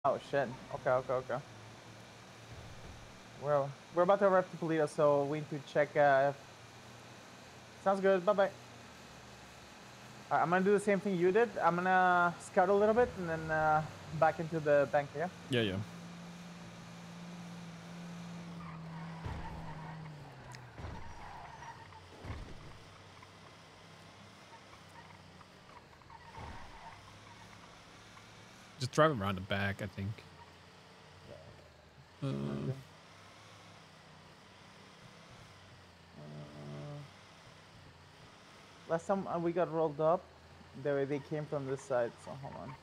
Oh shit. Okay, okay, okay. We're about to arrive to Toledo, so we need to check. Sounds good. Bye bye. I'm gonna do the same thing you did. I'm gonna scout a little bit and then back into the bank. Yeah. Yeah, yeah. Just drive around the back, I think. Last time we got rolled up, they came from this side. So hold on.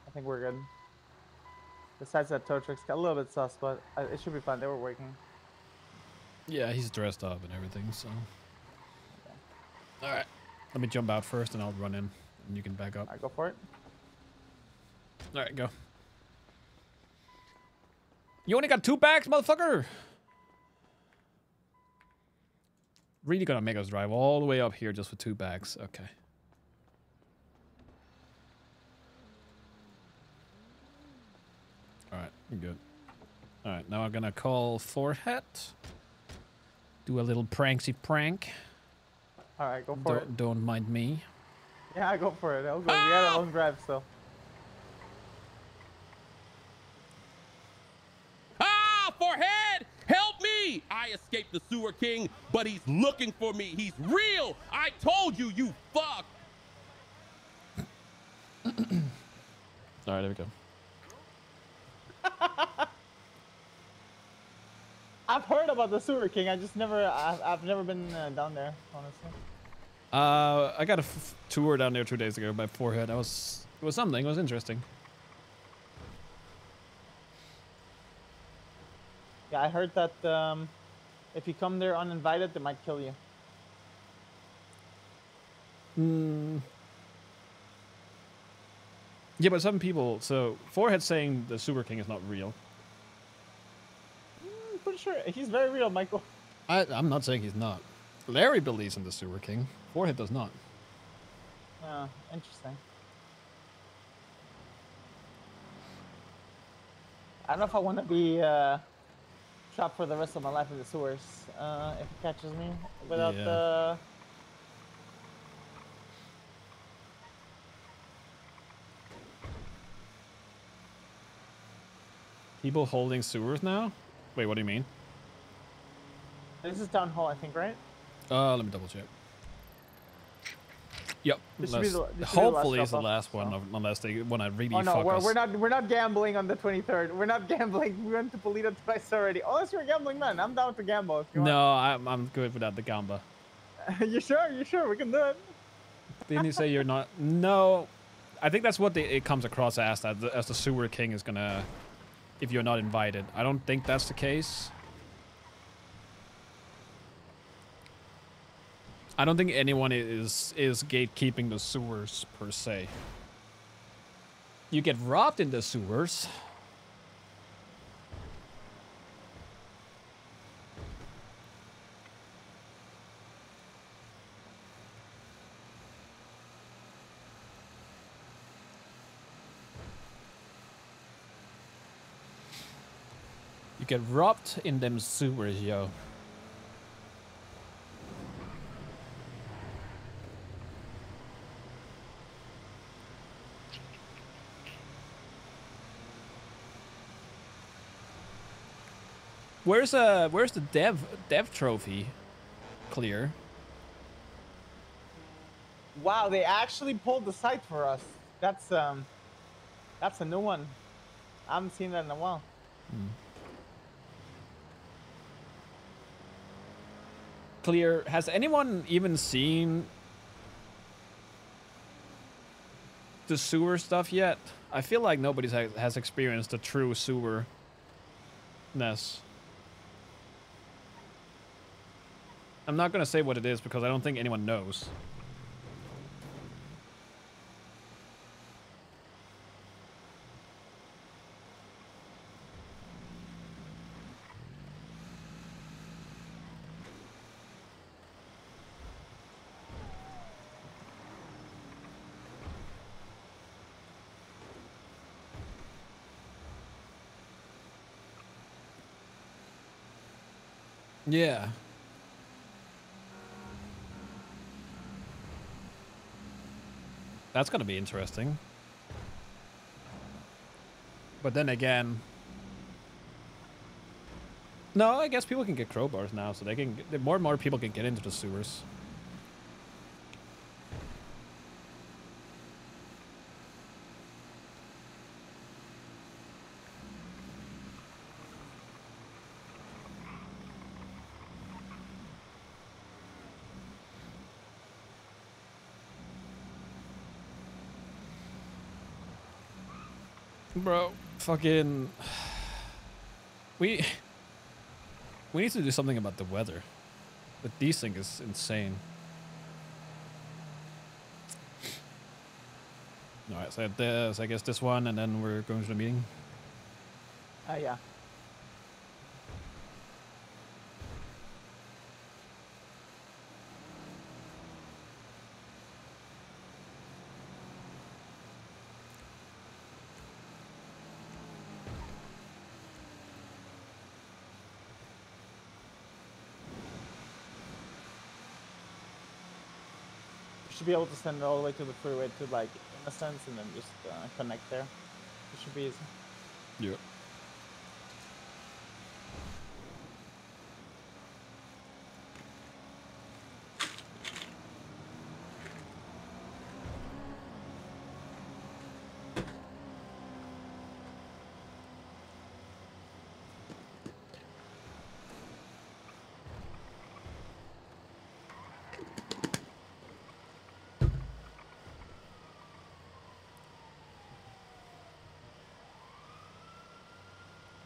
I think we're good. Besides that tow truck's got a little bit sus, but it should be fine. They were working. Yeah, he's dressed up and everything, so. Okay. Alright. Let me jump out first and I'll run in. And you can back up. Alright, go for it. Alright, go. You only got 2 bags, motherfucker! Really gonna make us drive all the way up here just for 2 bags. Okay. Alright, we're good. Alright, now I'm gonna call Forehead. Do a little pranksy prank. Alright, go for it. Don't mind me. Yeah, go for it. I'll go. We had a long drive, so. Ah, Forehead! Help me! I escaped the Sewer King, but he's looking for me. He's real! I told you, you fuck! Alright, there we go. I've heard about the Sewer King. I just never, I've never been down there, honestly. I got a tour down there 2 days ago by Forehead. It was something. It was interesting. Yeah, I heard that if you come there uninvited, they might kill you. Yeah, but some people. So Forehead saying the Sewer King is not real. Pretty sure he's very real, Michael. I'm not saying he's not. Larry believes in the Sewer King. Forehead does not. Interesting. I don't know if I want to be trapped for the rest of my life in the sewers if it catches me without the. People holding sewers now? Wait, what do you mean? This is town hall, I think, right? Let me double check. Yep. Hopefully it's the last one, unless they want to really fuck us. Oh no, we're not gambling on the 23rd. We're not gambling. We went to Polito twice already. Unless you're a gambling man, I'm down to gamble if you want. No, I'm good without the gamba. You sure? You sure? We can do it. Didn't you say you're not? No, I think that's what it comes across as the Sewer King is gonna, if you're not invited. I don't think that's the case. I don't think anyone is gatekeeping the sewers per se. You get robbed in the sewers. You get robbed in them sewers, yo. Where's the dev trophy? Clear. Wow, they actually pulled the site for us. That's a new one. I haven't seen that in a while. Clear. Has anyone even seen the sewer stuff yet? I feel like nobody has experienced the true sewerness. I'm not gonna say what it is because I don't think anyone knows. Yeah. That's gonna be interesting. But then again, no, I guess people can get crowbars now, so they can. More and more people can get into the sewers. Bro, fucking, we need to do something about the weather. The desync is insane. All right, so this, I guess this one, and then we're going to the meeting. Yeah. Should be able to send it all the way to the freeway to like Innocence and then just connect there. It should be easy. Yeah.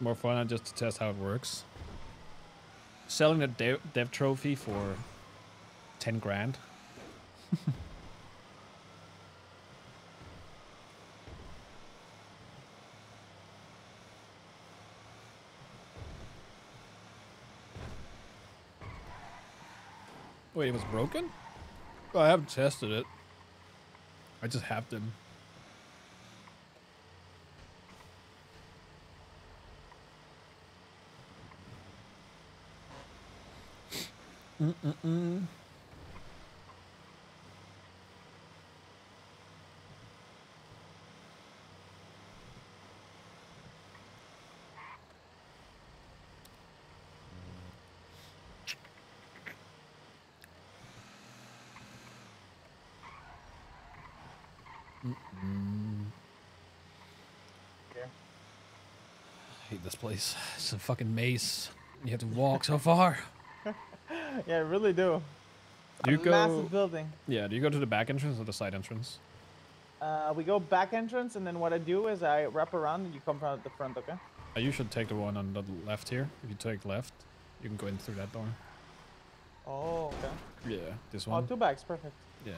More fun just to test how it works. Selling a dev trophy for 10 grand. Wait, it was broken? Oh, I haven't tested it. I just have them. Yeah. I hate this place. It's a fucking maze. You have to walk so far. Yeah, I really do. Do you go? Massive building. Yeah. Do you go to the back entrance or the side entrance? We go back entrance, and then what I do is I wrap around, and you come from the front. Okay. You should take the one on the left here. If you take left, you can go in through that door. Oh, okay. Yeah, this Oh, one. 2 bags, perfect. Yeah.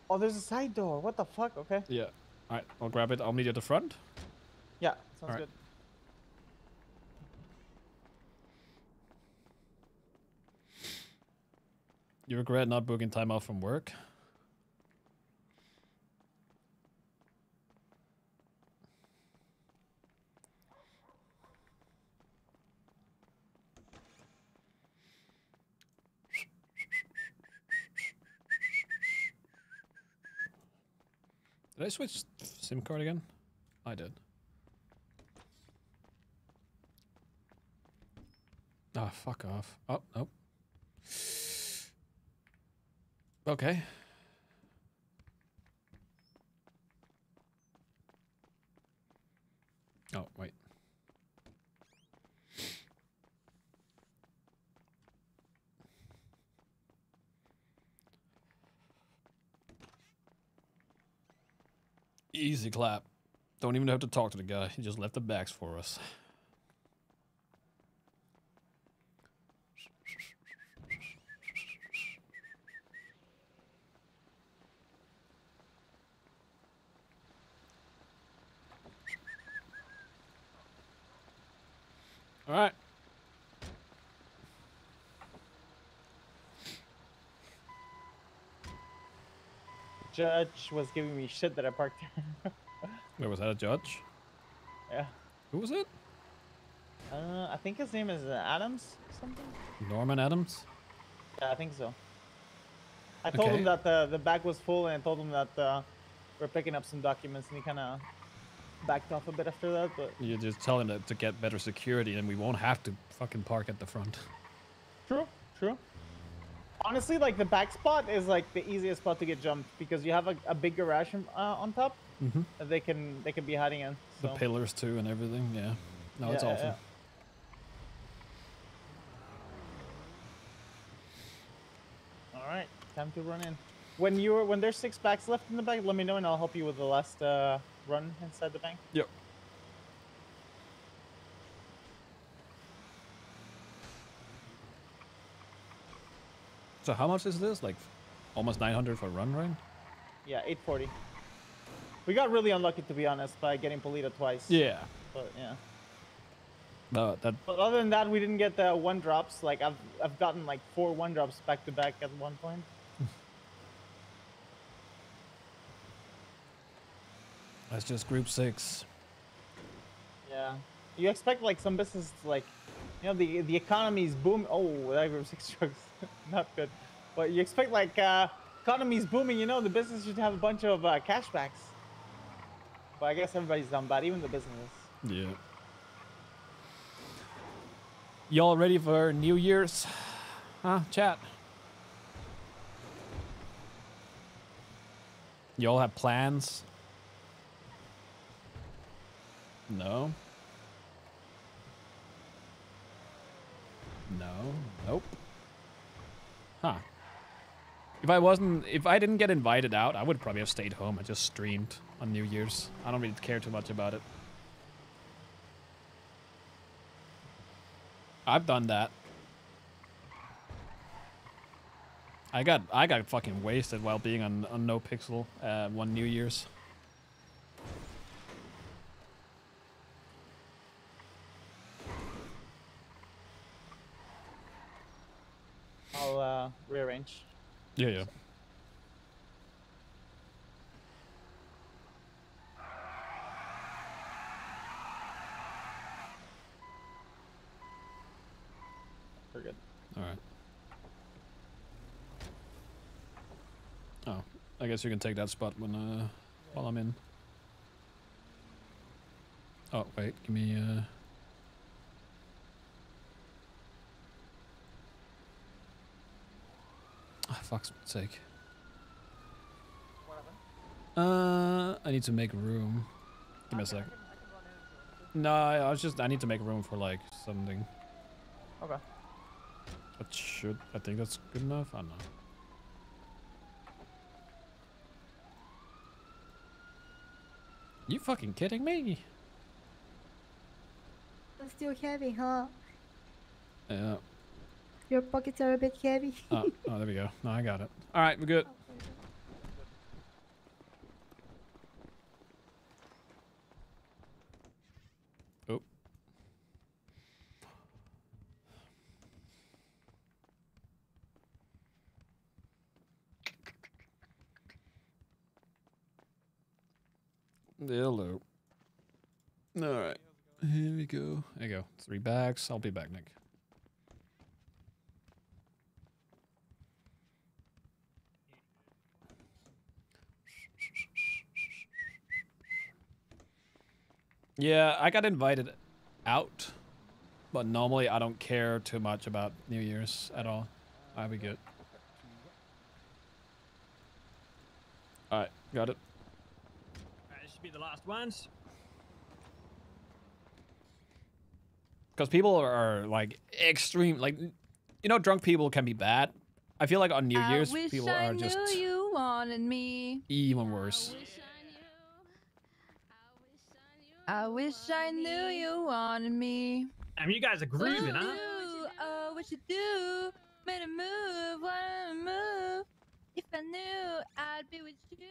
Oh, there's a side door. What the fuck? Okay. Yeah. All right, I'll grab it. I'll meet you at the front. Yeah, sounds Alright. good. You regret not booking time off from work? Did I switch SIM card again? I did. Ah, fuck off. Oh, nope. Okay. Oh, wait. Easy clap. Don't even have to talk to the guy. He just left the bags for us. All right. Judge was giving me shit that I parked there. Wait, was that a judge? Yeah. Who was it? I think his name is Adams or something. Norman Adams? Yeah, I think so. I told him that the bag was full, and I told him that we're picking up some documents, and he kind of backed off a bit after that. But You just tell him that to get better security, and we won't have to fucking park at the front. true, true. Honestly, like the back spot is like the easiest spot to get jumped because you have a big garage on top that they can be hiding in. So. The pillars too and everything. Yeah. No, it's awful. Yeah. All right, time to run in. When there's 6 packs left in the bag, let me know and I'll help you with the last run inside the bank. Yep. So how much is this? Like almost 900 for a run, right? Yeah, 840. We got really unlucky, to be honest, by getting Polita twice. Yeah. But yeah. No, that. But other than that, we didn't get the 1-drops. Like I've gotten like 4 1-drops back to back at one point. That's just group 6. Yeah. You expect like some businesses to, like, you know, the economy's boom. Oh, that group 6 trucks, not good. But you expect like economy's booming. You know, the business should have a bunch of cashbacks. But I guess everybody's done bad, even the businesses. Yeah. Y'all ready for New Year's? Huh, chat? Y'all have plans? No? No? Nope. Huh. If I didn't get invited out, I would probably have stayed home and just streamed on New Year's. I don't really care too much about it. I've done that. I got fucking wasted while being on NoPixel one New Year's. I'll rearrange. Yeah. We're good. All right. Oh, I guess you can take that spot when while I'm in. Oh wait, give me oh, fuck's sake. What happened? I need to make room. Give me a sec. No, I need to make room for like something. Okay. I think that's good enough. I don't know. You fucking kidding me? It's still heavy, huh? Yeah. Your pockets are a bit heavy. Oh, there we go. No, I got it. All right, we're good. Oh. Hello. All right. Here we go. There you go. 3 bags. I'll be back, Nick. Yeah, I got invited out, but normally I don't care too much about New Year's at all. I'll be good. All right, got it. This should be the last ones. Because people are like extreme, like, you know, drunk people can be bad. I feel like on New Year's people are just you wanted me. even worse. I wish I knew you wanted me. I mean, you guys are grooving, huh? Oh, what you do? Made a move, wanna move. If I knew, I'd be with you.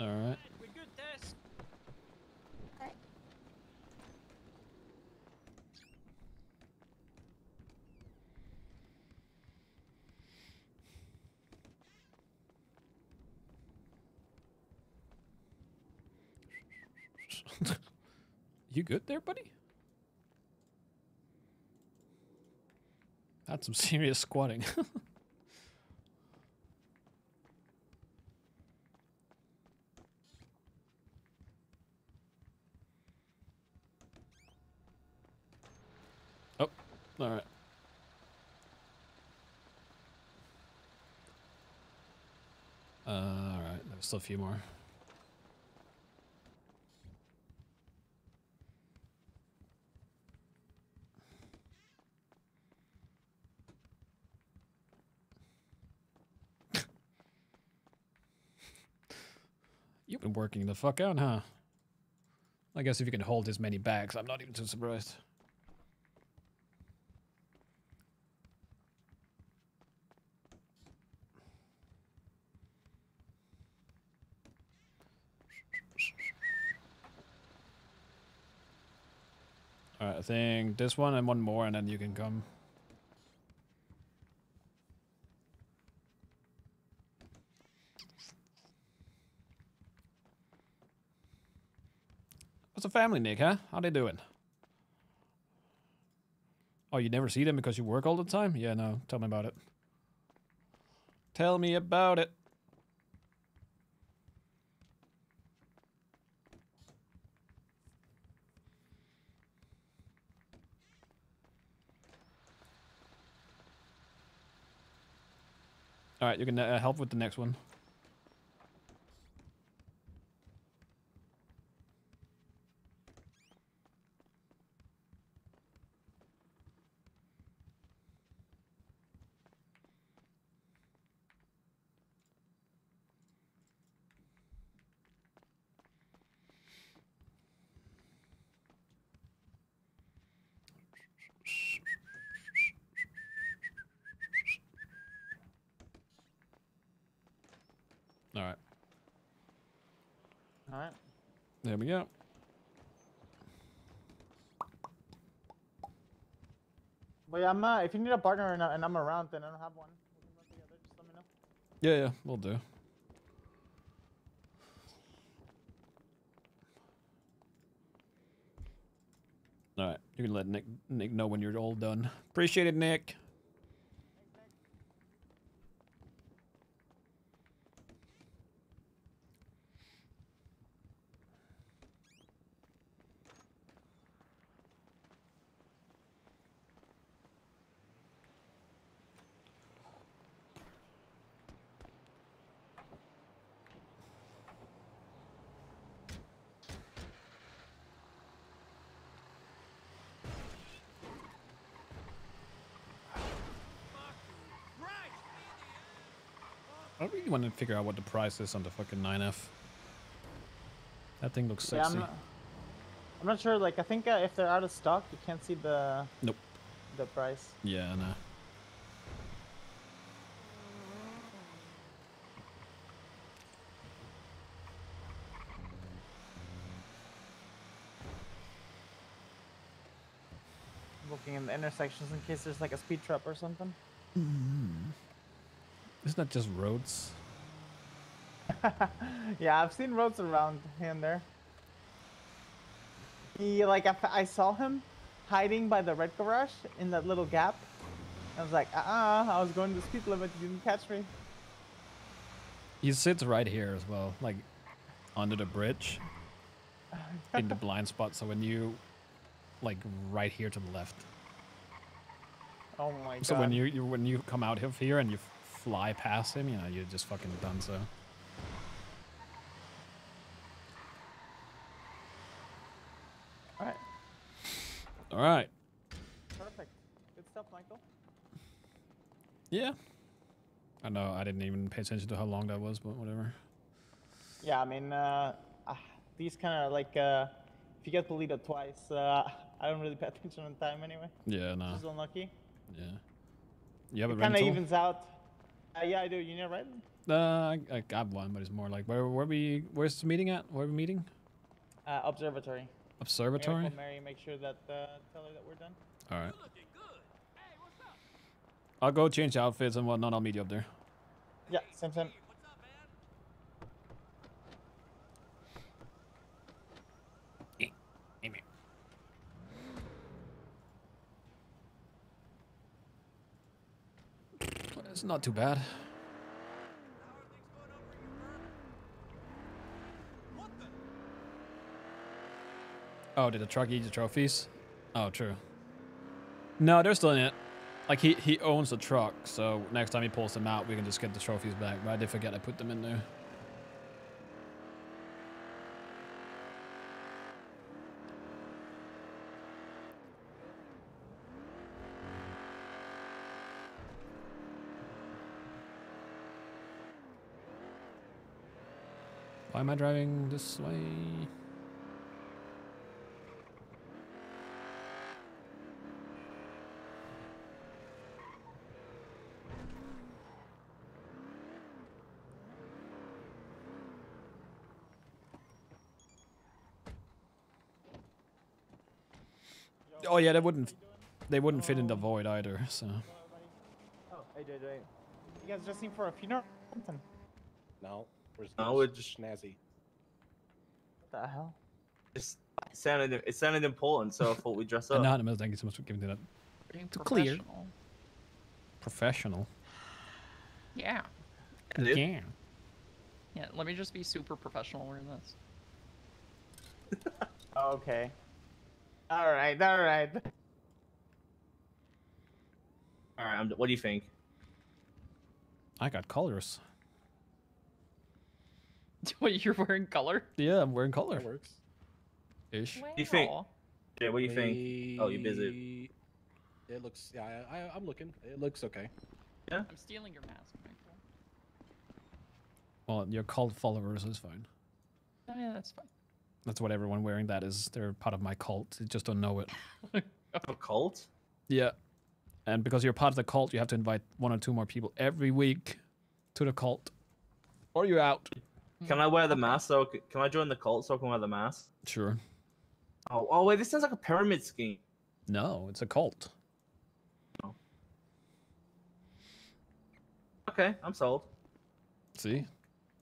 All right. We're good, Tess. You good there, buddy? That's some serious squatting. Oh, all right. All right, there's still a few more. You've been working the fuck out, huh? I guess if you can hold this many bags, I'm not even too surprised. Alright, I think this one and one more, and then you can come. What's the family, Nick, huh? How they doing? Oh, you never see them because you work all the time? Yeah, no. Tell me about it. Tell me about it. Alright, you can help with the next one. Alright. Alright. There we go. But yeah, if you need a partner and I'm around, then I don't have one. We can run together. Just let me know. Yeah, yeah, we'll do. Alright, you can let Nick know when you're all done. Appreciate it, Nick. I really want to figure out what the price is on the fucking 9F. That thing looks sexy. Yeah, I'm not sure. Like, I think if they're out of stock, you can't see the Nope. the price. Yeah, no. Looking in the intersections in case there's like a speed trap or something. Isn't that just roads? Yeah, I've seen roads around here and there. He like I saw him hiding by the red garage in that little gap. I was like, I was going the speed limit. You didn't catch me. He sits right here as well, like under the bridge, in the blind spot. So when you, like, right here to the left. Oh my god. So when you come out of here and you fly past him, you know, you're just fucking done. So. All right. All right. Perfect. Good stuff, Michael. Yeah. I know I didn't even pay attention to how long that was, but whatever. Yeah, I mean, these kind of like, if you get deleted twice, I don't really pay attention on time anyway. Yeah, no. Just unlucky. Yeah. You have a It kind of rental? evens out. Yeah, I do. You know, right? I got one, but it's more like where's the meeting at? Where are we meeting? Observatory. Observatory? Call Mary, make sure that tell her that we're done. All right. I'll go change outfits and whatnot. I'll meet you up there. Yeah, same. It's not too bad. Oh, did the truck eat the trophies? Oh, true. No, they're still in it. Like, he owns the truck, so next time he pulls them out, we can just get the trophies back. But I did forget I put them in there. Why am I driving this way? Oh yeah, they wouldn't fit in the void either, so. Oh, hey, JJ. You guys just seen for a funeral? Something. No, we're just snazzy. What the hell? it sounded important, so I thought we'd dress up. Anonymous, thank you so much for giving me that. Being To clear. professional. Professional. Yeah. Dude. Yeah. Yeah, let me just be super professional wearing this. Okay. All right. All right. All right, what do you think? I got colors. What, you're wearing color? Yeah, I'm wearing color. That works. Ish. You think- Wow. Yeah, what do you think? Oh, you busy? It looks. Yeah, I'm looking. It looks okay. I'm stealing your mask, Michael. Well, your cult followers is fine. Oh, yeah, that's fine. That's what everyone wearing that is. They're part of my cult. They just don't know it. A cult? Yeah. And because you're part of the cult, you have to invite 1 or 2 more people every week to the cult. Or you're out. Can I wear the mask? So can I join the cult so I can wear the mask? Sure. Oh wait, this sounds like a pyramid scheme. No, it's a cult. Okay, I'm sold. See?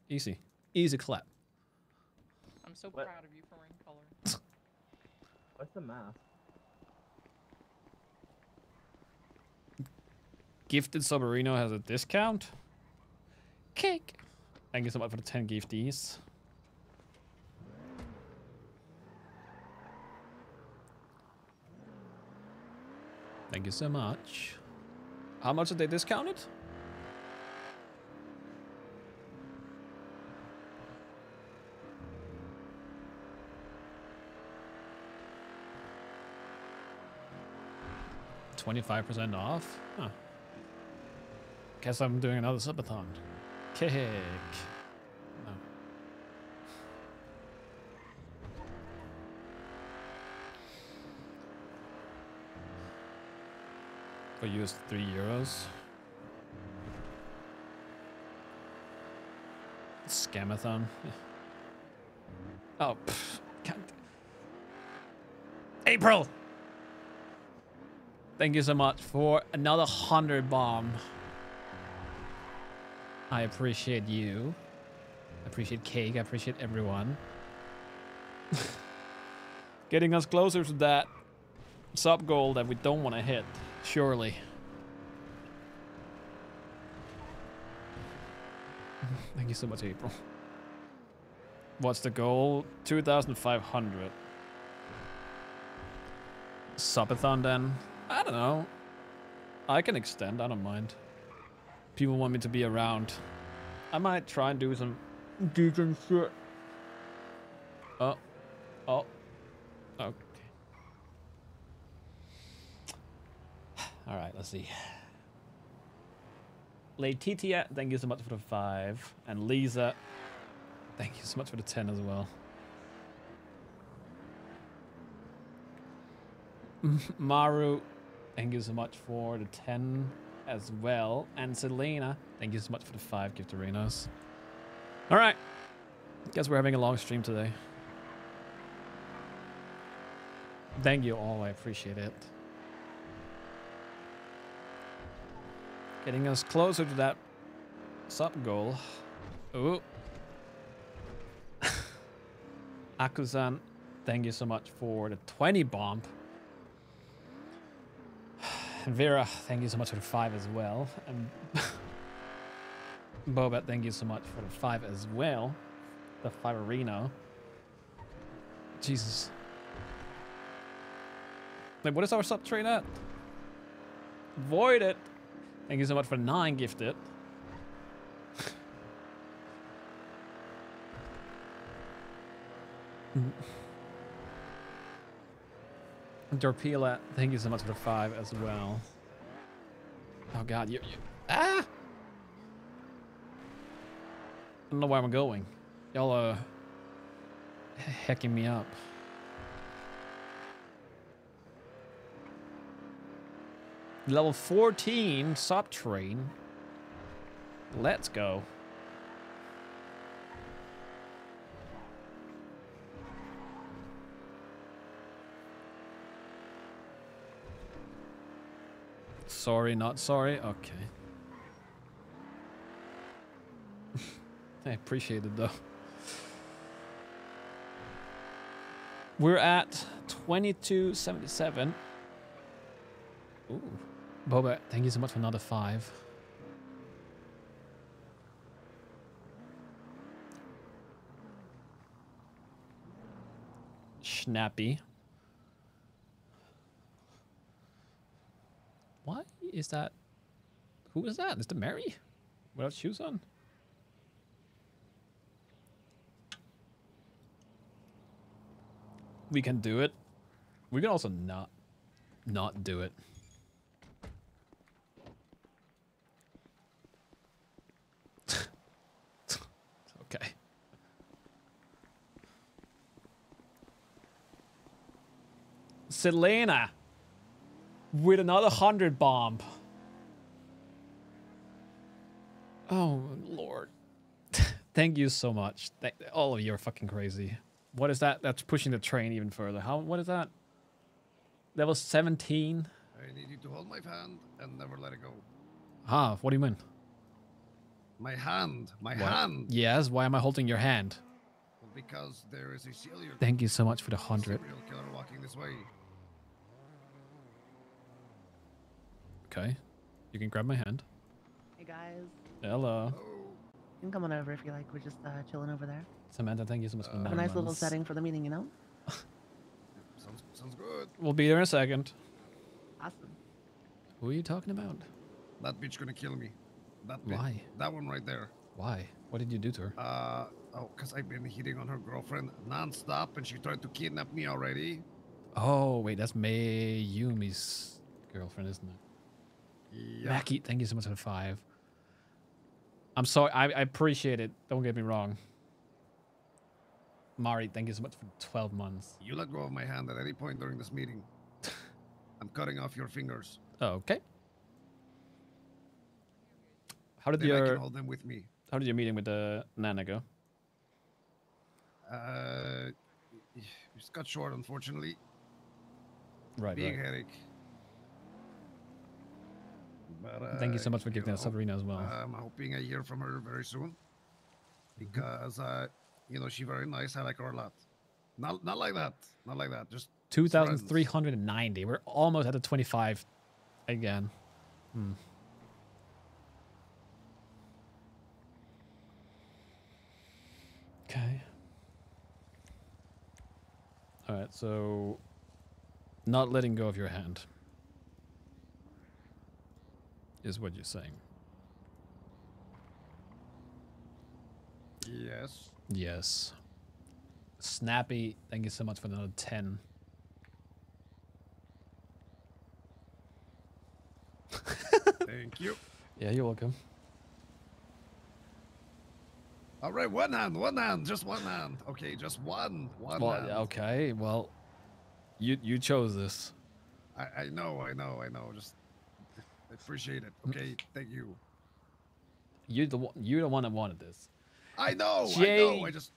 Easy. Easy clap. I'm so What? proud of you for wearing color. What's the mask? Gifted Soberino has a discount? Cake. Thank you so much for the 10 gifties. Thank you so much. How much did they discount it? $25% off? Huh. Guess I'm doing another subathon. Cake. No. For you, it's €3. Scamathon. Oh, can't. April! Thank you so much for another 100 bomb. I appreciate you. I appreciate Cake. I appreciate everyone. Getting us closer to that sub goal that we don't want to hit. Surely. Thank you so much, April. What's the goal? 2,500. Subathon then? I don't know. I can extend, I don't mind. People want me to be around. I might try and do some decent shit. Oh. Okay. Alright, let's see. Letitia, thank you so much for the 5. And Lisa, thank you so much for the 10 as well. Maru, thank you so much for the 10 as well. And Selena, thank you so much for the 5 gift arenas. Alright. Guess we're having a long stream today. Thank you all, I appreciate it. Getting us closer to that sub goal. Ooh. Akuzan, thank you so much for the 20 bomb. And Vera, thank you so much for the 5 as well. And Boba, thank you so much for the 5 as well. The 5 arena. Jesus. Wait, what is our sub trade at? Void it. Thank you so much for 9 gifted. Dorpila, thank you so much for the 5 as well. Oh god, you ah! I don't know where I'm going. Y'all are hacking me up. Level 14 sub train. Let's go. Sorry, not sorry. Okay. I appreciate it though. We're at 2277. Ooh. Boba, thank you so much for another 5. Snappy. Why is that? Who is that? Is that Mary? Without shoes on? We can do it. We can also not do it. Okay. Selena with another 100 bomb. Oh Lord. Thank you so much. All of you are fucking crazy. What is that? That's pushing the train even further. What is that? Level 17? I need you to hold my hand and never let it go. Ah, what do you mean? My hand. My What? hand. Yes, why am I holding your hand? Well, because there is a serial Thank you so much for the 100. killer walking this way. Okay. You can grab my hand. Hey guys, Hello. you can come on over if you like. We're just chilling over there. Samantha, thank you so much for the Have a 9 nice little months. setting for the meeting, you know? Sounds good. We'll be there in a second. Awesome. Who are you talking about? That bitch gonna kill me. That bitch. Why? That one right there. Why? What did you do to her? Oh, because I've been hitting on her girlfriend non-stop and she tried to kidnap me already. Oh, wait, that's Mayumi's girlfriend, isn't it? Yeah. Mackie, thank you so much for the 5. I'm sorry, I appreciate it. Don't get me wrong. Mari, thank you so much for 12 months. You let go of my hand at any point during this meeting. I'm cutting off your fingers. Okay. How did Then I your can hold them with me. How did your meeting with the Nana go? It's got short, unfortunately. Right, Big right. headache. But, Thank you so much for giving you us Sabrina as well. I'm hoping I hear from her very soon. Because, you know, she's very nice. I like her a lot. Not like that. Not like that. Just 2,390. We're almost at the 25 again. Okay. All right, so not letting go of your hand is what you're saying. Yes. Yes. Snappy, thank you so much for another 10. Thank you. Yeah, you're welcome. All right, one hand, just one hand. Okay, just one Well, hand. okay, well, you chose this. I know. Just I appreciate it. Okay, thank you. You're the one that wanted this. I know. I just.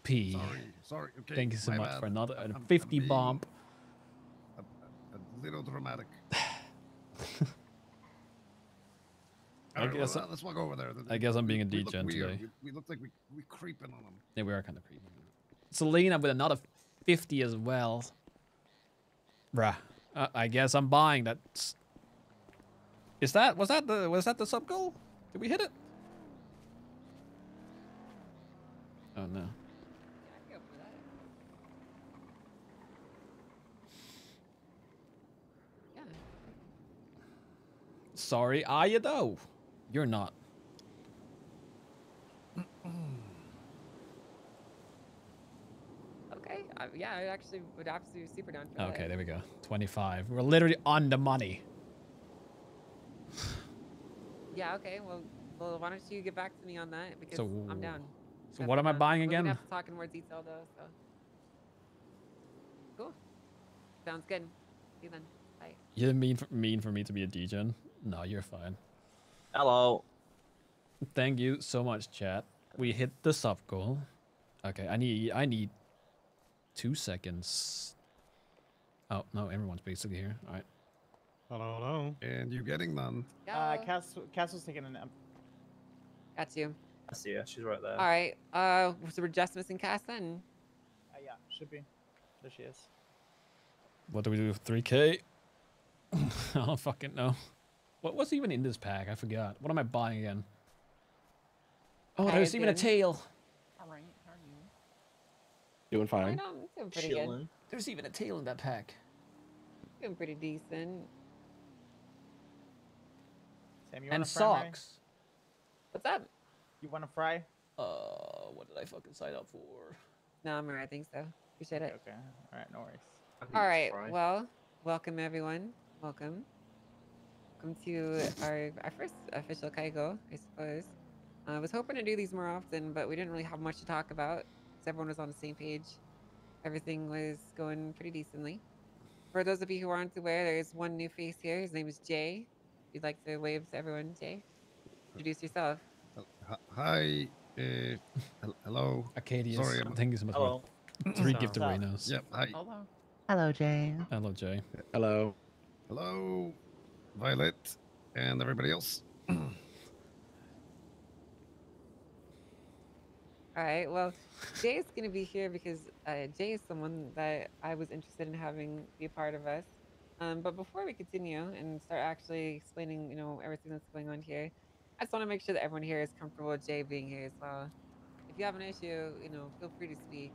P. Sorry. Okay. Thank you so my much bad. for another I'm 50 being bomb. A little dramatic. I All right, guess well, let's walk over there. I guess I'm being a We look degen weird. today. We look like we creeping on them. Yeah, we are kind of creepy. Selena with another 50 as well. Bruh. I guess I'm buying that. Was that the sub goal? Did we hit it? Oh no. Yeah, I can go for that. Yeah. Sorry, are you though? You're not. Okay. Yeah, I actually would absolutely super down for Okay, that. there we go. 25. We're literally on the money. Yeah. Okay. Well, why don't you get back to me on that because So, I'm down. so what am I buying We're again? gonna have to talk in more detail though. So. Cool. Sounds good. See you then. Bye. You mean for me to be a degen? No, you're fine. Hello. Thank you so much, chat. We hit the sub goal. Okay, I need 2 seconds. Oh no, everyone's basically here. All right. Hello, hello. And you getting none? Castle's taking a nap. Got you. I see her. She's right there. All right. So we're just missing Cass then. Yeah, should be. There she is. What do we do? 3K? I don't fucking know. What's even in this pack? I forgot. What am I buying again? Oh, Hi, there's even a dude. tail. All right, how are you? Doing I fine. know, I'm doing pretty Chilling. good. There's even a tail in that pack. Doing pretty decent. Sam, you And want to fry? socks. What's up? You want to fry? What did I fucking sign up for? No, I'm alright. I think so. Appreciate it. Okay. All right, no worries. All right. Well, welcome everyone. Welcome. Welcome to our first official Kaigo, I suppose. I was hoping to do these more often, but we didn't really have much to talk about. So everyone was on the same page. Everything was going pretty decently. For those of you who aren't aware, there's one new face here. His name is Jay. If you'd like to wave to everyone, Jay. Introduce yourself. Hi. Hello. Arcadius. Sorry, Thank you so much Hello. for 3 gift arenas. Yep. Hi. Hello. Hello, Jay. Hello, Jay. Hello. Hello, Violet, and everybody else. All right. Well, Jay is going to be here because Jay is someone that I was interested in having be a part of us. But before we continue and start actually explaining, everything that's going on here, I just want to make sure that everyone here is comfortable with Jay being here as well. If you have an issue, feel free to speak.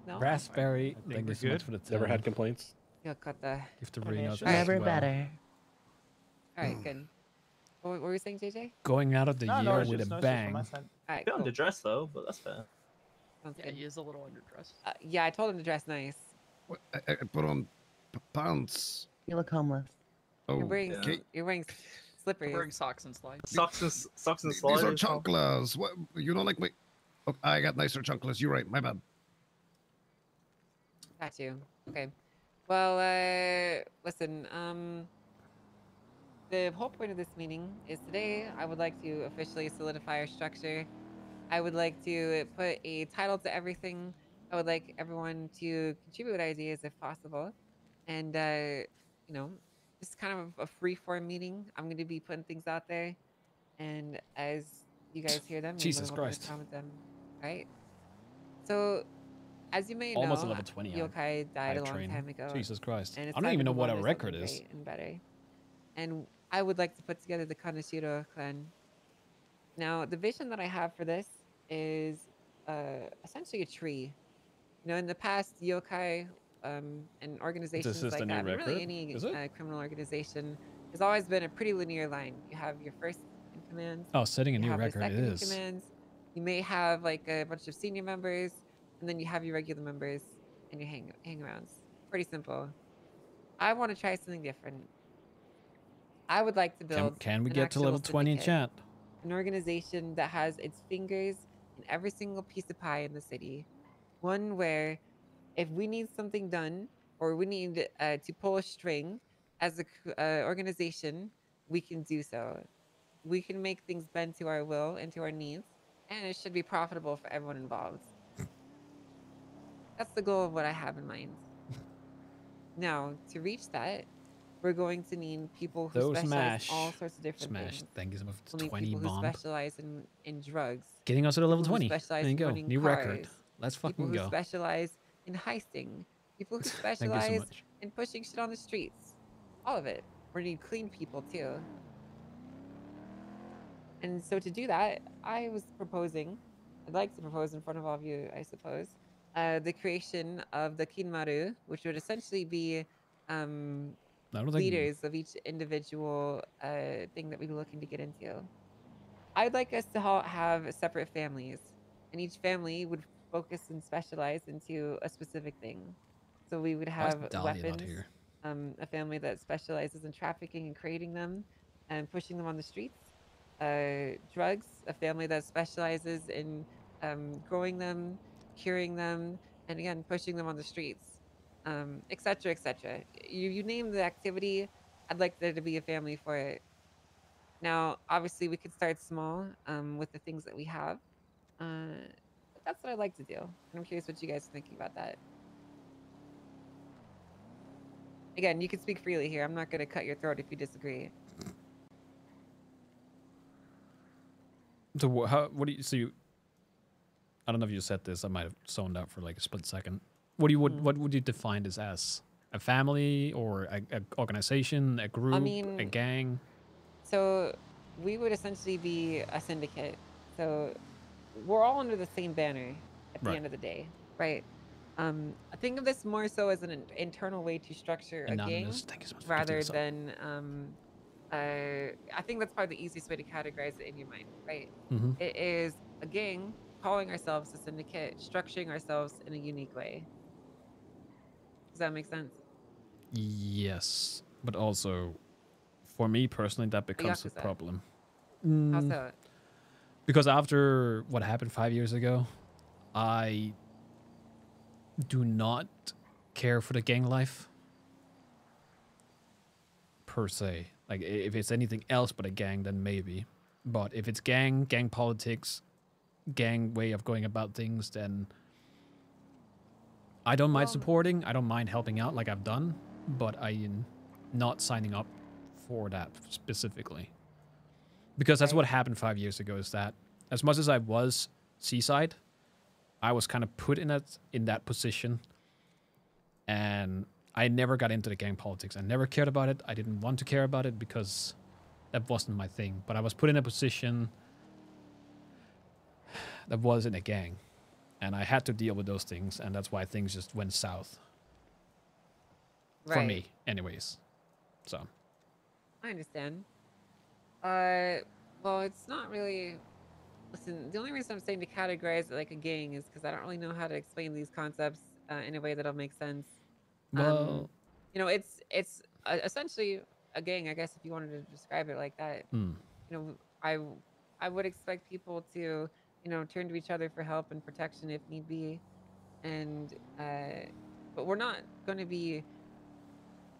No? Raspberry, thank you so much for the 10. Never had complaints. You'll cut the Gift arenas. Never as well. better. All right, good. What were you saying, JJ? Going out of the No, year it's with just- a no, it's just from bang. my side. All right, Bit cool. underdressed though, but that's fair. Sounds Yeah, good. he is a little underdressed. Yeah, I told him to dress nice. I put on pants. You look homeless. Oh, You're wearing, okay. you're wearing slippers. I'm wearing socks and slides. Socks and These sliders. are chanclas. What? You don't like my? Oh, I got nicer chanclas. You're right. My bad. Got you. Okay. Well, listen, the whole point of this meeting is today I would like to officially solidify our structure. I would like to put a title to everything. I would like everyone to contribute ideas if possible. And, just kind of a free-form meeting. I'm going to be putting things out there. And as you guys hear them, Jesus you're welcome to Christ. comment them. Right? So, as you may Almost know, a level 20 Yokai died a long train. time ago. Jesus Christ. And it's I don't time even to know move what on a to record something is. great and better. And I would like to put together the Kaneshiro clan. Now, the vision that I have for this is essentially a tree. In the past, yokai and organizations just like a new that, and really record? any Is it? criminal organization, has always been a pretty linear line. You have your first in commands. Oh, setting a you new have your record, it second in is. commands. You may have like a bunch of senior members, and then you have your regular members and your hang-arounds. Pretty simple. I want to try something different. I would like to build. Can we an get to level actual 20 in syndicate, chat? an organization that has its fingers in every single piece of pie in the city. One where if we need something done or we need to pull a string as a organization, we can do so. We can make things bend to our will and to our needs, and it should be profitable for everyone involved. That's the goal of what I have in mind. Now, to reach that, we're going to need people who Those specialize smash. in all sorts of different Smash. things. Thank you so much for We'll the need 20 people who bomb. specialize in drugs. Getting us to the level people who 20. There specialize you in go. running New record. cars, Let's people fucking who go. specialize in heisting, people who Thank you so specialize much. in pushing shit on the streets. All of it. We need clean people too. And so to do that, I'd like to propose in front of all of you, I suppose, the creation of the Kinmaru, which would essentially be leaders of each individual thing that we'd be looking to get into. I'd like us to have separate families, and each family would focus and specialize into a specific thing. So we would Why is have Dahlia not weapons, here? a family that specializes in trafficking and creating them and pushing them on the streets. Drugs, a family that specializes in growing them, curing them, and again, pushing them on the streets, et cetera, et cetera. You name the activity, I'd like there to be a family for it. Now, obviously, we could start small with the things that we have, but that's what I like to do. And I'm curious what you guys are thinking about that. Again, you can speak freely here. I'm not going to cut your throat if you disagree. So what do you see? I don't know if you said this. I might have zoned out for like a split second. What would you define this as? A family or a organization, a group, a gang? So we would essentially be a syndicate. So we're all under the same banner at the end of the day, right? I think of this more so as an internal way to structure a gang rather than I think that's probably the easiest way to categorize it in your mind, right? It is a gang calling ourselves a syndicate, structuring ourselves in a unique way. Does that make sense? Yes, but also for me personally, that becomes a problem. How's that? Because after what happened 5 years ago, I do not care for the gang life per se. Like if it's anything else but a gang, then maybe. But if it's gang politics, gang way of going about things, then I don't mind supporting. I don't mind helping out like I've done, but I'm not signing up for that specifically. Because that's what happened 5 years ago, is that as much as I was Seaside, I was kind of put in that position, and I never got into the gang politics. I never cared about it. I didn't want to care about it because that wasn't my thing. But I was put in a position that was in a gang, and I had to deal with those things, and that's why things just went south. For me, anyways. So. I understand. Well, it's not really... Listen, the only reason I'm saying to categorize it like a gang is because I don't really know how to explain these concepts in a way that'll make sense. Well... you know, it's essentially a gang, I guess, if you wanted to describe it like that. You know, I would expect people to, you know, turn to each other for help and protection if need be. And, but we're not going to be,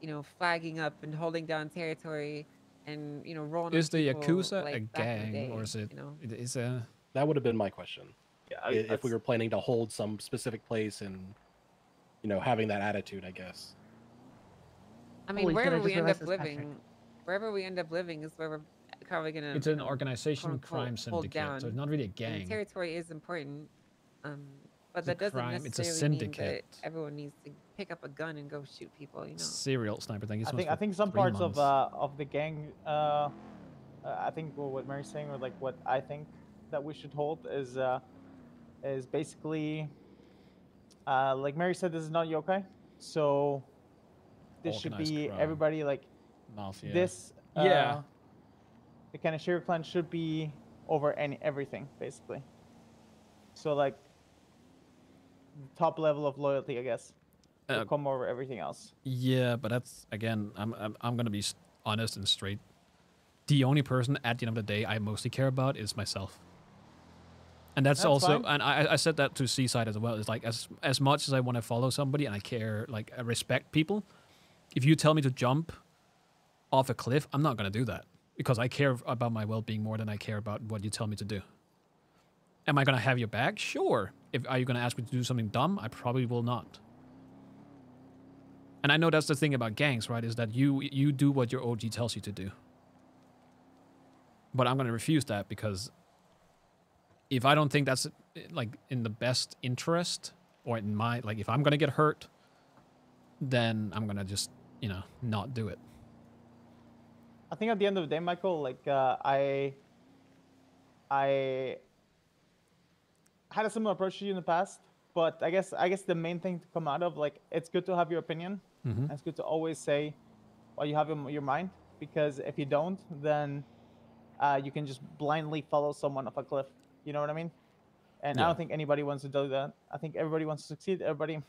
you know, flagging up and holding down territory and, you know, rolling. Is the Yakuza a gang, or is it? You know? Is a... That would have been my question. Yeah, if we were planning to hold some specific place and, you know, having that attitude, I guess. I mean, wherever we end up living is where we're probably gonna. It's an organization, crime syndicate, so it's not really a gang. And territory is important, but that doesn't necessarily mean that everyone needs to pick up a gun and go shoot people. You know. Serial sniper. Thank you so much. I think some parts of the gang. I think what Mary's saying, or like what I think that we should hold, is basically, like Mary said, this is not yokai, so this should be crime. everybody like mafia. This the Kanashiro clan should be over everything basically. So like top level of loyalty, I guess, will come over everything else. Yeah, but that's again, I'm gonna be honest and straight. The only person at the end of the day I mostly care about is myself. And that's also, fine. And I said that to Seaside as well. It's like as much as I want to follow somebody and I care, like I respect people, if you tell me to jump off a cliff, I'm not going to do that because I care about my well-being more than I care about what you tell me to do. Am I going to have your back? Sure. Are you going to ask me to do something dumb? I probably will not. And I know that's the thing about gangs, right? Is that you do what your OG tells you to do. But I'm going to refuse that because if I don't think that's like in the best interest or in my, like if I'm going to get hurt, then I'm going to just, you know, not do it. I think at the end of the day, Michael, like I I had a similar approach to you in the past, but I guess the main thing to come out of, like, it's good to have your opinion. Mm-hmm. And it's good to always say what you have in your mind, because if you don't, then you can just blindly follow someone off a cliff. You know what I mean? And I Yeah. don't think anybody wants to do that. I think everybody wants to succeed. Everybody I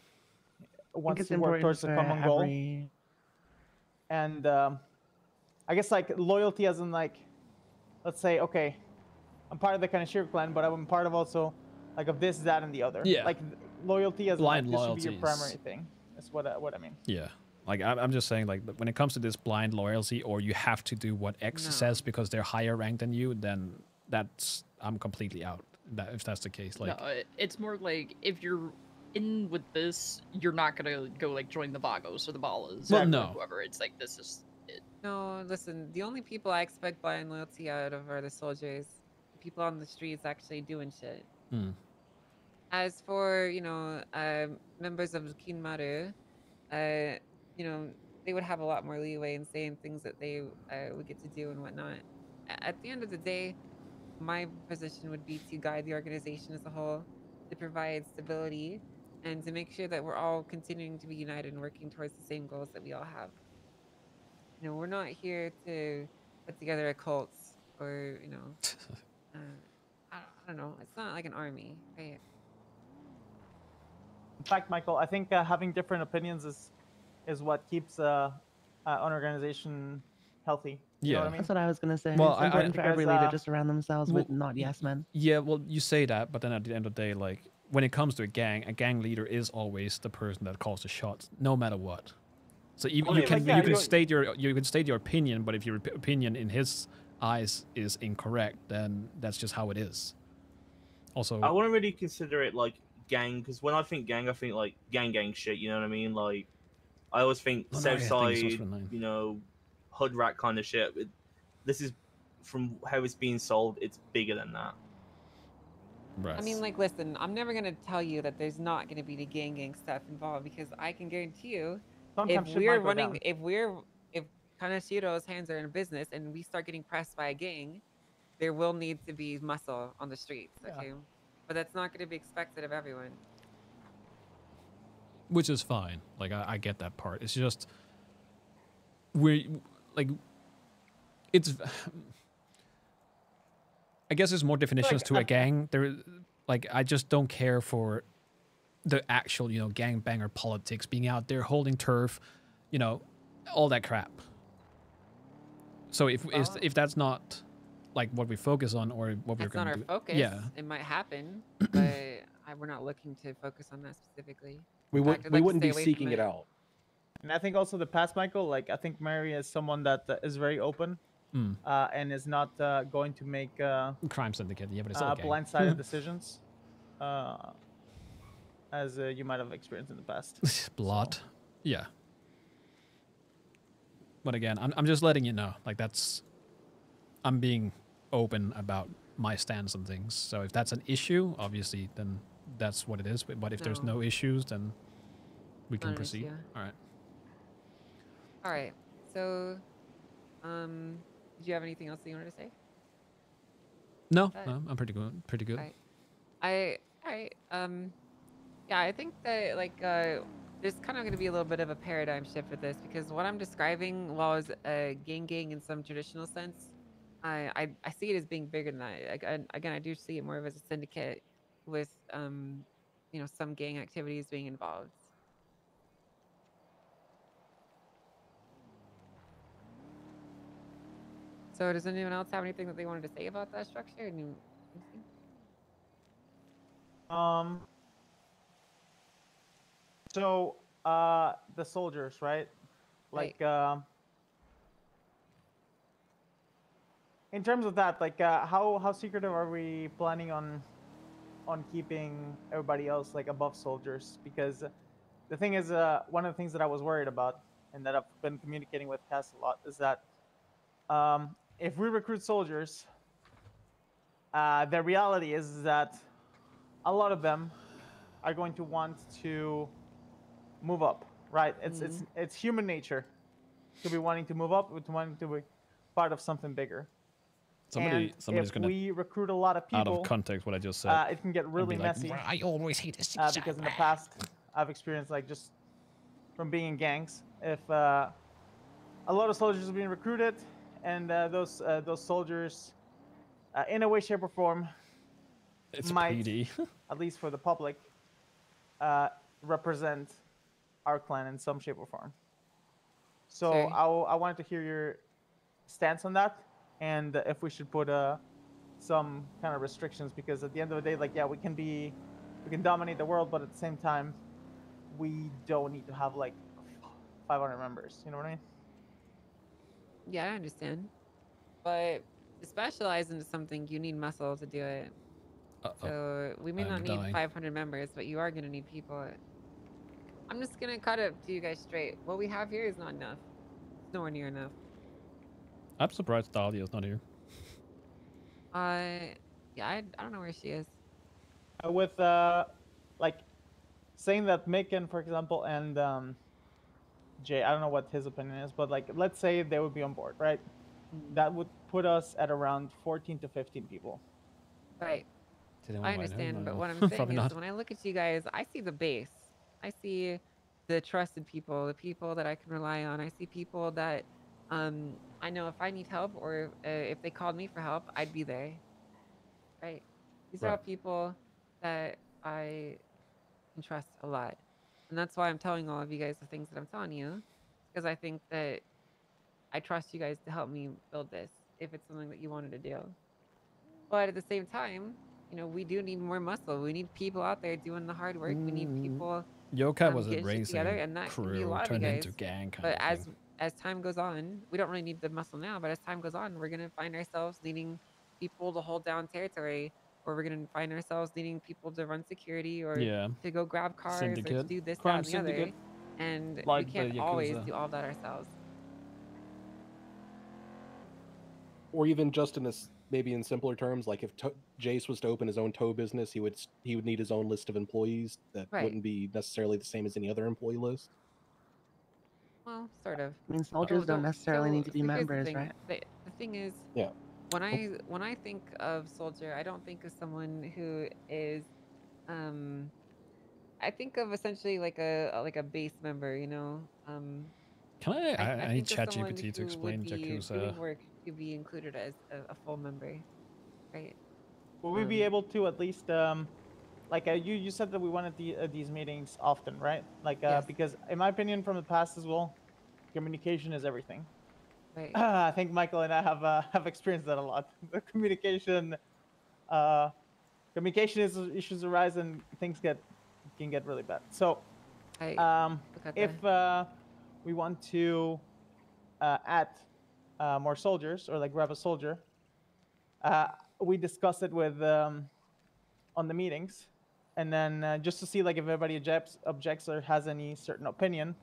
think wants it's to work important towards a for common goal. every. And I guess like loyalty, as in like, let's say, okay, I'm part of the Kanashiro clan, but I'm part of also like of this, that, and the other. Yeah. Like loyalty, as in, like, Blind this should be your loyalties. primary thing. That's what I mean. Yeah. Like, I'm just saying, like, when it comes to this blind loyalty, or you have to do what X says because they're higher ranked than you, then I'm completely out. If that's the case, like, No, it's more like if you're in with this, you're not gonna go like join the Vagos or the Ballas Well, or no. whoever. It's like this is it. No, listen, the only people I expect blind loyalty out of are the soldiers. People on the streets actually doing shit. Mm. As for, members of Kinmaru, they would have a lot more leeway in saying things that they would get to do and whatnot. At the end of the day, my position would be to guide the organization as a whole, to provide stability, and to make sure that we're all continuing to be united and working towards the same goals that we all have. We're not here to put together a cult or, I don't know. It's not like an army, right? In fact, Michael, I think having different opinions is what keeps an organization healthy. You know what I mean? That's what I was gonna say. Well, It's important for every because, leader to surround themselves with not yes men. Yeah, well, you say that, but then at the end of the day, like, when it comes to a gang leader is always the person that calls the shots, no matter what. So even you can state your opinion, but if your opinion in his eyes is incorrect, then that's just how it is. Also, I wouldn't really consider it like gang, because when I think gang, I think like gang shit. You know what I mean? Like, I always think Southside, hood rat kind of shit. This is, from how it's being sold, it's bigger than that. Right. I mean, like, listen, I'm never gonna tell you that there's not gonna be the gang stuff involved, because I can guarantee you, if Kanashiro's hands are in business and we start getting pressed by a gang, there will need to be muscle on the streets, okay? But that's not gonna be expected of everyone. Which is fine. Like, I get that part. It's just it's. I guess there's more definitions to a gang. Like, I just don't care for the actual, gangbanger politics, being out there holding turf, all that crap. So if that's not like what we focus on or what we're going to do, that's not our focus. Yeah, it might happen, but we're not looking to focus on that specifically. We wouldn't be seeking it out. And I think also the past, Michael, like, I think Mary is someone that is very open. And is not going to make crime syndicate, yeah, but it's okay. Blindsided decisions, as you might have experienced in the past. Blood, yeah. But again, I'm just letting you know, like, I'm being open about my stance on things. So if that's an issue, obviously, then that's what it is. But if there's no issues, then we can proceed. All right. All right. So, did you have anything else that you wanted to say? No, I'm pretty good. Pretty good. All right. Yeah, I think that, like, there's kind of going to be a little bit of a paradigm shift with this, because what I'm describing was a gang in some traditional sense. I see it as being bigger than that. Again, I do see it more of as a syndicate with, some gang activities being involved. So does anyone else have anything that they wanted to say about that structure? So the soldiers, right? Like, in terms of that, like, how secretive are we planning on keeping everybody else, like, above soldiers? Because the thing is, one of the things that I was worried about, and that I've been communicating with Cass a lot, is that if we recruit soldiers, the reality is that a lot of them are going to want to move up, right? It's human nature to be wanting to move up, to wanting to be part of something bigger. Somebody's if gonna we recruit a lot of out people, of context what I just said. it can get and really be like, messy. I always hate this Because in the past, I've experienced like just from being in gangs, if a lot of soldiers are being recruited, and those soldiers, in a way, shape, or form, It's a might, PD. at least for the public, represent our clan in some shape or form. So Sure. I wanted to hear your stance on that, and if we should put some kind of restrictions, because at the end of the day, like, yeah, we can dominate the world, but at the same time, we don't need to have like 500 members. You know what I mean? Yeah, I understand. But to specialize into something, you need muscle to do it. So we may I'm not need dying. 500 members, but you are going to need people. I'm just going to cut it to you guys straight. What we have here is not enough. It's nowhere near enough. I'm surprised Dahlia's not here. Yeah, I don't know where she is. With like saying that Macon, for example, and Jay, I don't know what his opinion is, but like, let's say they would be on board, right? That would put us at around 14 to 15 people. Right. Did I invite him? understand, but No. what I'm saying Probably is not. when I look at you guys, I see the base. I see the trusted people, the people that I can rely on. I see people that I know if I need help or if they called me for help, I'd be there. Right? These are all Right. people that I can trust a lot. And that's why I'm telling all of you guys the things that I'm telling you, because I think that I trust you guys to help me build this if it's something that you wanted to do. But at the same time, you know, we do need more muscle. We need people out there doing the hard work. We need people Yokai was a getting shit together, racing and that can be a crew lot of you turned guys. into gang kind But of thing. as time goes on, we don't really need the muscle now. But as time goes on, we're gonna find ourselves needing people to hold down territory, or we're gonna find ourselves needing people to run security, or Yeah. to go grab cars, or to Syndicate. do this, Crime that, and the other. syndicate. And we Like the can't always Yakuza. do all that ourselves. Or even just in this, maybe in simpler terms, like if Jace was to open his own tow business, he would need his own list of employees that Right. wouldn't be necessarily the same as any other employee list. Well, sort of. I mean, soldiers don't necessarily need to be here's the members, thing. right? The thing is, Yeah. when I think of soldier, I don't think of someone who is, I think of essentially like a base member, you know. Can I need think of someone ChatGPT to who would explain be Yakuza? doing work to be included as a full member, right? Will we be able to at least like you said that we wanted these meetings often, right? Like Yes. because in my opinion from the past as well, communication is everything. Right. I think Michael and I have experienced that a lot. The communication issues arise and things can get really bad. So if we want to add more soldiers or like grab a soldier, we discuss it with on the meetings, and then just to see like if everybody objects or has any certain opinion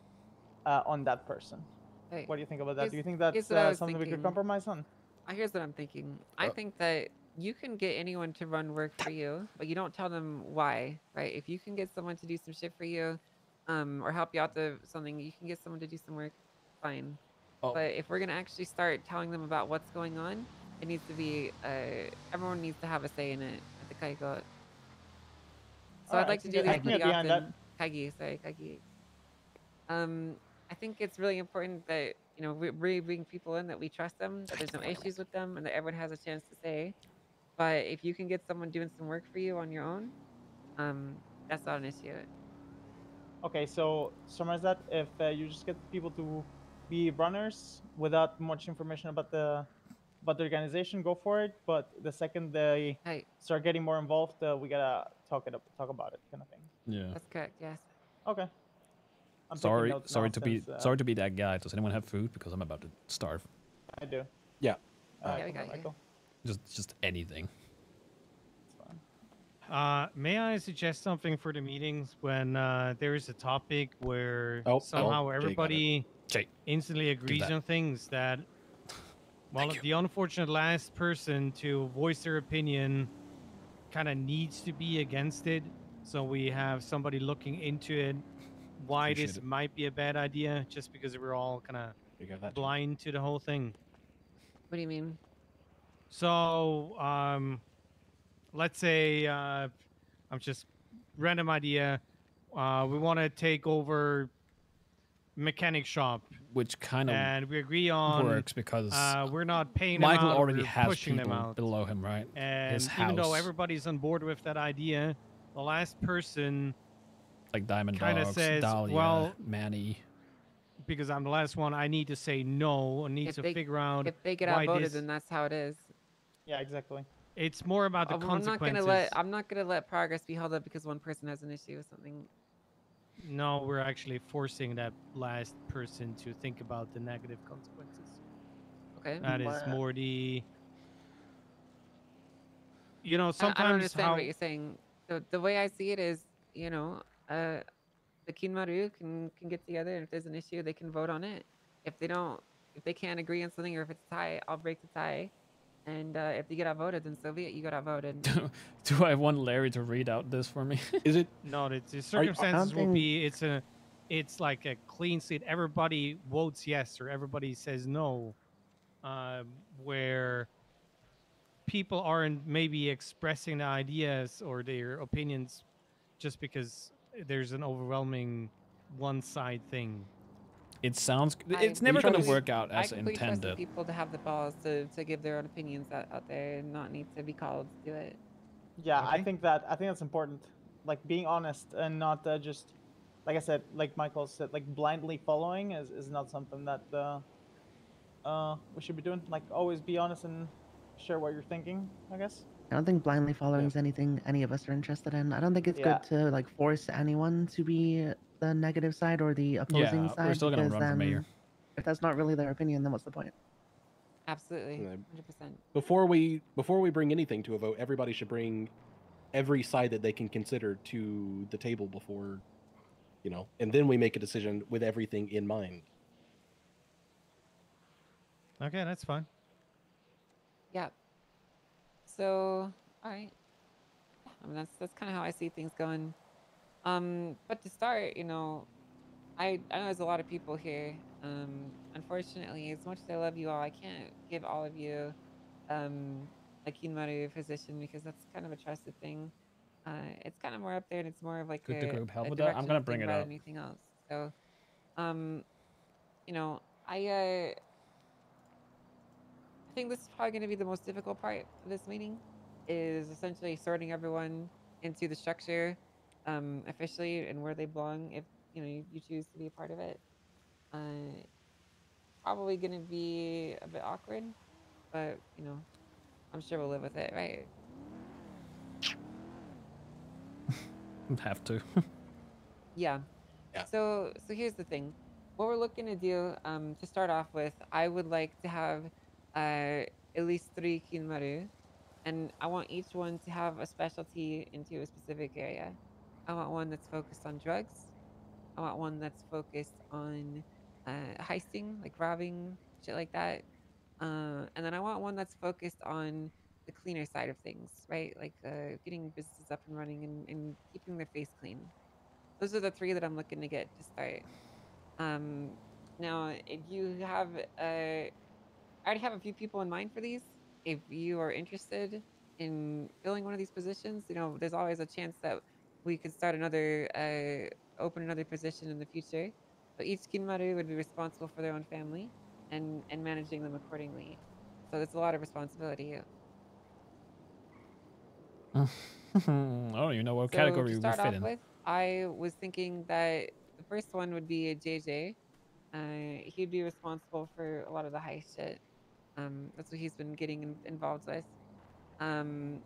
on that person. Right. What do you think about that? Here's- Do you think that's here's what I was something we could thinking. compromise on? Here's what I'm thinking. I think that you can get anyone to run work for you, but you don't tell them why, right? If you can get someone to do some shit for you, or help you out to something, you can get someone to do some work, fine. Oh. But if we're gonna actually start telling them about what's going on, it needs to be everyone needs to have a say in it at the Kaigo. So I'd like to do this I can pretty get behind often. Kaigi, sorry, Kaigi. I think it's really important that, you know, we bring people in that we trust them, that there's no issues with them, and that everyone has a chance to say. But if you can get someone doing some work for you on your own, that's not an issue. Okay, so summarize that. If you just get people to be runners without much information about the organization, go for it. But the second they start getting more involved, we gotta talk about it, kind of thing. Yeah. That's correct. Yes. Okay. I'm taking Sorry notes now to be since, sorry to be that guy. Does anyone have food? Because I'm about to starve. I do. Yeah. Yeah, we got you. Michael. Just anything. May I suggest something for the meetings when there is a topic where somehow Jay got everybody instantly agrees that. on things that, well, the unfortunate last person to voice their opinion kind of needs to be against it. So we have somebody looking into it, why Appreciate this it. might be a bad idea, just because we're all kind of blind to the whole thing. What do you mean? So, let's say I'm just random idea. We want to take over mechanic shop, which kind of and we agree on works because we're not paying Michael them out, already we're has pushing them people out below him, right? And His even though house. everybody's on board with that idea, the last person Like Diamond kind of Dogs, says, Dahlia, "Well, Manny." because I'm the last one, I need to say no. I need to figure out if they get why outvoted, this." then that's how it is. Yeah, exactly. It's more about the consequences. I'm not gonna let progress be held up because one person has an issue with something. No, we're actually forcing that last person to think about the negative consequences. Okay. That is more the. You know, I don't sometimes understand how what you're saying. The way I see it is, you know, the Kinmaru can get together, and if there's an issue, they can vote on it. If they can't agree on something, or if it's a tie, I'll break the tie. And if you get outvoted, then so be it. You got outvoted. Do I want Larry to read out this for me? Is it? No, the circumstances will be it's like a clean slate. Everybody votes yes or everybody says no, where people aren't maybe expressing their ideas or their opinions just because there's an overwhelming one side thing. It sounds. It's never going to work out as I completely trust the intended. people to have the balls to give their own opinions out there and not need to be called to do it. Yeah, I think that's important. Like being honest and not just, like I said, like Michael said, like blindly following is not something that we should be doing. Like always be honest and share what you're thinking, I guess. I don't think blindly following is anything any of us are interested in. I don't think it's good to like force anyone to be the negative side or the opposing Yeah, side. we're still gonna because run for then, mayor. if that's not really their opinion, then what's the point? Absolutely, Yeah. 100%. Before we bring anything to a vote, everybody should bring every side that they can consider to the table before, you know, and then we make a decision with everything in mind. Okay, that's fine. Yeah. So, all right. I mean, that's kind of how I see things going. But to start, you know, I know there's a lot of people here. Unfortunately, as much as I love you all, I can't give all of you a Kinmaru position because that's kind of a trusted thing. It's kind of more up there, and it's more of like Could the a group help with that? I'm directional gonna bring thing it rather up. than anything else. So, you know, I think this is probably going to be the most difficult part of this meeting, is essentially sorting everyone into the structure officially and where they belong if you know you choose to be a part of it. Probably going to be a bit awkward, but you know, I'm sure we'll live with it, right? Have to. Yeah. So here's the thing. What we're looking to do, to start off with, I would like to have at least 3 Kinmaru, and I want each one to have a specialty into a specific area. I want one that's focused on drugs. I want one that's focused on heisting, like robbing, shit like that. And then I want one that's focused on the cleaner side of things, right? Like getting businesses up and running and keeping their face clean. Those are the 3 that I'm looking to get to start. Now, if you have, I already have a few people in mind for these. If you are interested in filling one of these positions, you know, there's always a chance that we could start another, open another position in the future. But each Kinmaru would be responsible for their own family and managing them accordingly. So there's a lot of responsibility. I don't even know what category to we start fit off in. with, I was thinking that the first one would be a JJ. He'd be responsible for a lot of the heist shit. That's what he's been getting involved with. And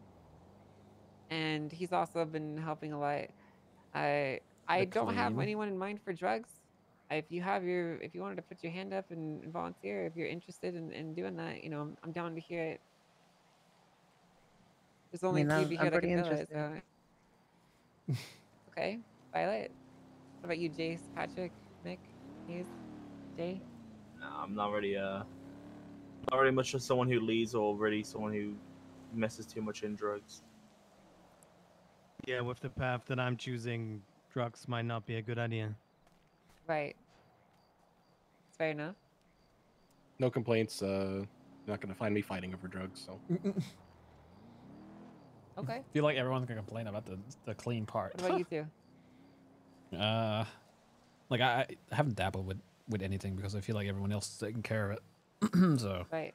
he's also been helping a lot. I don't have clean. anyone in mind for drugs. If you wanted to put your hand up and volunteer, if you're interested in doing that, you know, I'm down to hear it. There's only 3 of you here I'm that can pretty fill it, interested. so. Okay, Violet. What about you, Jace, Patrick, Mick, Hayes, Jay? No, I'm not really much of someone who leads or really someone who messes too much in drugs. Yeah, with the path that I'm choosing, drugs might not be a good idea. Right. It's fair enough. No complaints. You're not gonna find me fighting over drugs. So. Okay. I feel like everyone's gonna complain about the clean part. What about you two? Like I haven't dabbled with anything because I feel like everyone else is taking care of it. So Right.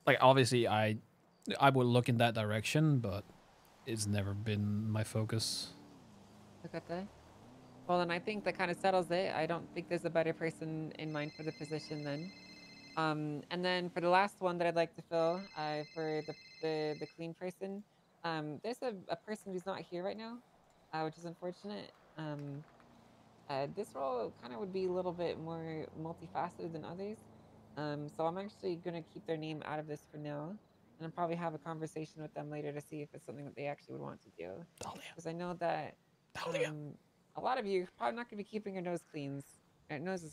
like obviously I would look in that direction, but it's never been my focus. Look at that. Well, then I think that kind of settles it. I don't think there's a better person in mind for the position then. And then for the last one that I'd like to fill, for the clean person, there's a person who's not here right now, which is unfortunate. This role kind of would be a little bit more multifaceted than others. So I'm actually gonna keep their name out of this for now, and I'll probably have a conversation with them later to see if it's something that they actually would want to do. Because I know that a lot of you are probably not gonna be keeping your noses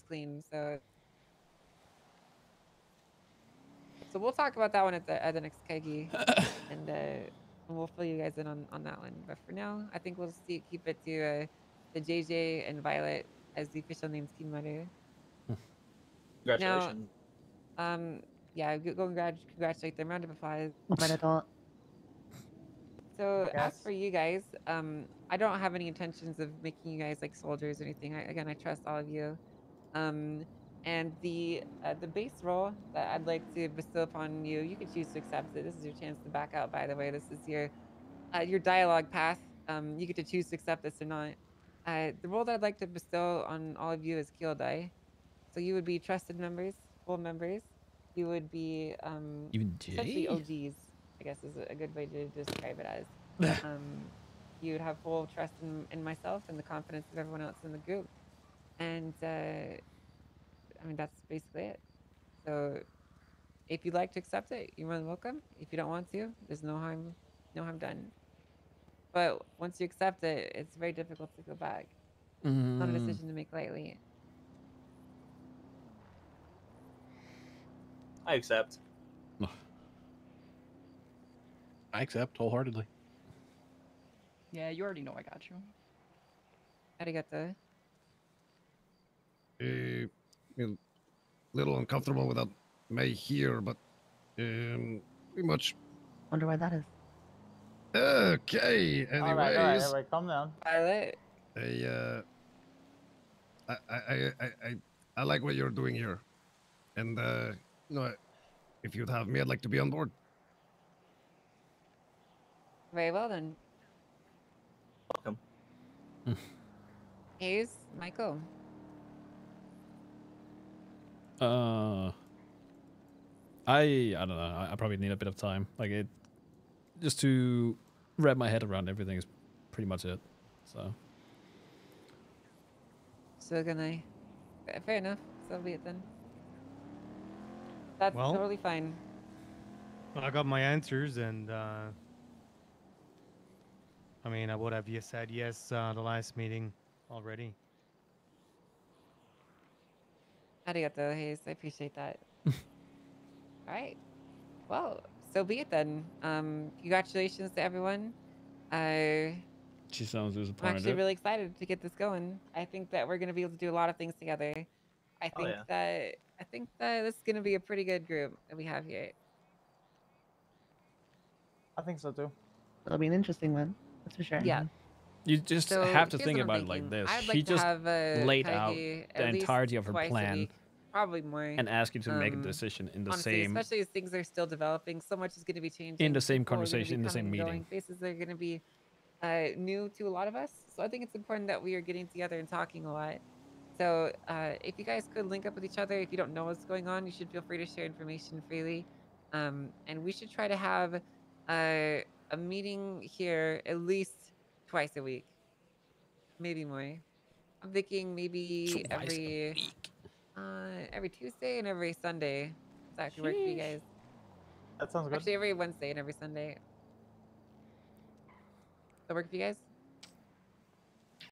clean. So we'll talk about that one at the next Kegi, and we'll fill you guys in on that one. But for now, I think we'll keep it to the JJ and Violet as the official names Team Mother. Congratulations. Now, yeah, go congratulate them. Round of applause. So as for you guys, I don't have any intentions of making you guys like soldiers or anything. Again, I trust all of you. And the base role that I'd like to bestow upon you, you can choose to accept it. This is your chance to back out, by the way. This is your dialogue path. You get to choose to accept this or not. The role that I'd like to bestow on all of you is Kyodai. So you would be trusted members, full members. You would be essentially OGs, I guess is a good way to describe it as. You would have full trust in myself and the confidence of everyone else in the group. And I mean, that's basically it. So if you'd like to accept it, you're more than welcome. If you don't want to, there's no harm done. But once you accept it, it's very difficult to go back. It's not a decision to make lightly. I accept. I accept wholeheartedly. Yeah, you already know I got you. Arigato. A little uncomfortable without May here, but pretty much. Wonder why that is. Okay. Anyways, all right, calm down. Violet. I like what you're doing here, and if you'd have me, I'd like to be on board. Very well then. Welcome. Here's Michael. I don't know. I probably need a bit of time, just to wrap my head around everything is pretty much it. So fair enough. So be it then. That's Well, totally fine. I got my answers, and I mean, I would have said yes the last meeting already. Arigato, Hayes. I appreciate that. All right. Well, so be it then. Congratulations to everyone. She sounds I'm disappointed. actually really excited to get this going. I think that we're going to be able to do a lot of things together. I think that this is going to be a pretty good group that we have here. I think so too. It'll be an interesting one. That's for sure. Yeah. You just So have to here's think what I'm about it like thinking. this. I'd She like to just have, laid out Kaigi the at least entirety of her twice a plan week, probably more. and ask you to make a decision in the Honestly, same especially as things are still developing, so much is going to be changing. in the same People are gonna conversation, be in the same coming and meeting. going. Faces are going to be new to a lot of us. So I think it's important that we are getting together and talking a lot. So if you guys could link up with each other, if you don't know what's going on, you should feel free to share information freely. And we should try to have a meeting here at least twice a week, maybe more. I'm thinking maybe every Tuesday and every Sunday. Does that actually work for you guys? That sounds good. Actually, every Wednesday and every Sunday. Does that work for you guys?